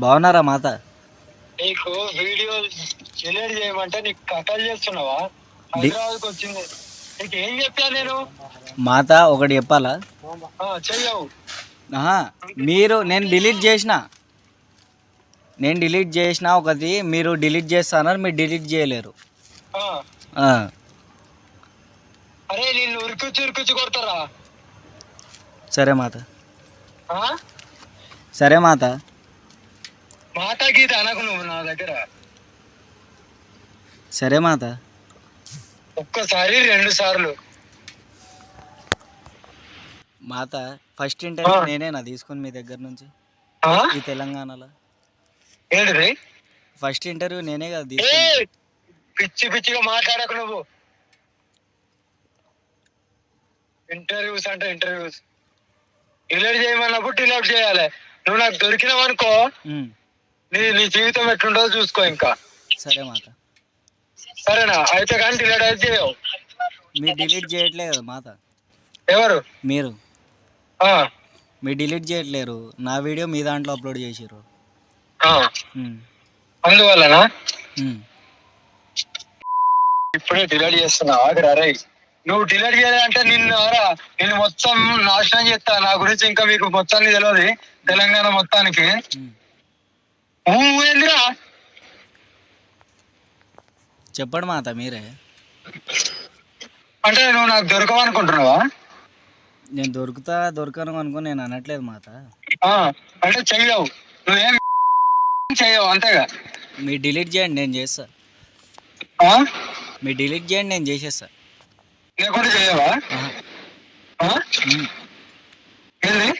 బాగున్నారా మాత? నీకు video delete చేయమంటే నీకు కథలు చేస్తున్నావా? డి హైదరాబాద్కి వచ్చింది నీకు ఏం చెప్పా నేను? మాత ఒకటి చెప్పాలా? చెయ్యవు. మీరు నేను డిలీట్ చేసిన ఒకటి మీరు డిలీట్ చేస్తానని మీరు డిలీట్ చేయలేరు. అరే నిన్ను ఉరికొచ్చి కొడతారా? సరే మాత, సరే మాత. మాట గీత అనకు నువ్వు నా దగ్గర. సరే మాత. ఒక్కసారి 2 సార్లు మాత. ఫస్ట్ ఇంటర్వ్యూ నేనేనా తీసుకుని మీ దగ్గర నుంచి ఈ తెలంగాణలో? ఏంటిది? ఫస్ట్ ఇంటర్వ్యూ నేనే కదా తీసుకుని. పిచ్చిగా మాట్లాడకు నువ్వు. ఇంటర్వ్యూస్ అంటే ఇంటర్వ్యూస్ డిలీట్ చేయమన్నప్పుడు డిలీట్ చేయాలి. నువ్వు నాకు దొరికినావు అనుకో, నీ జీవితం ఎట్లుంటుందో చూసుకో. ఇంకా సరే మాత. సరేనా? అయితే కానీ డిలీట్ అయితే చేయవు. మీరు డిలీట్ చేయట్లేదు కదా మాత. ఎవరు? మీరు డిలీట్ చేయట్లేరు. నా వీడియో మీ దాంట్లో అప్లోడ్ చేసిర్రు. అందువల్లనా ఇప్పుడే డిలీట్ చేస్తున్నావు? ఆగరా. నువ్వు డిలీట్ చేయాలంటే నిన్ను మొత్తం నాశనం చేస్తా. నా గురించి ఇంకా మీకు మొత్తానికి తెలియదు, తెలంగాణ మొత్తానికి. ఏందిరా చెప్పండి మాత మీరే. అంటే నువ్వు నాకు దొరకవనుకుంటున్నావా? నేను దొరకను అనుకో నేను అనట్లేదు మాత. అంటే చెయ్యవు, నువ్వేం చెయ్యవు అంతేగా. మీరు డిలీట్ చేయండి, నేను చేస్తా. మీరు డిలీట్ చేయండి, నేను చేసేస్తా. లేకుండా చెయ్యవా? ఏంది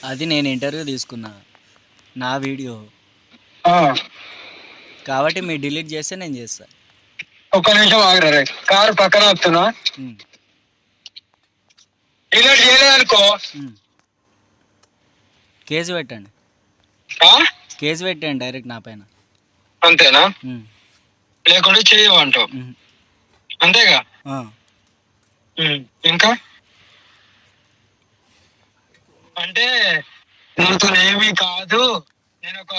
అది? నేను ఇంటర్వ్యూ తీసుకున్నా, నా వీడియో కాబట్టి మీరు డిలీట్ చేస్తే నేను చేస్తా. ఒక్క నిమిషం ఆగరా. కారు పక్కన వస్తున్నా. డిలీట్ చేయలేదనుకో కేసు పెట్టండి. కేసు పెట్టండి డైరెక్ట్ నా పైన. అంతేనా? లేకుండా చేయవు అంటావు అంతేగా? ఇంకా అంటే నీతో ఏమీ కాదు, నేను ఒక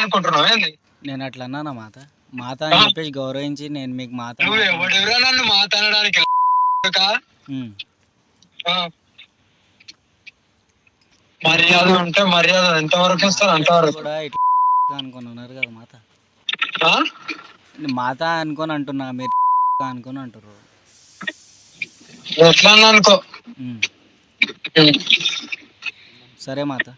అనుకుంటున్నావు ఏంది? నేను అట్లా అన్నానా మాత? మాత అని చెప్పేసి గౌరవించి నేను మీకు మాత. నువ్వు ఎవడెవరా నన్ను మాత అనడానికి? మర్యాద ఉంటే మర్యాద ఎంతవరకు ఇస్తారు అంతవరకు కూడా ఇట్లా అనుకున్నారు కదా మాత. మాత అనుకొని అంటున్నా, మీరు అనుకొని అంటారు. ఎట్లా అనుకో. సరే మాత.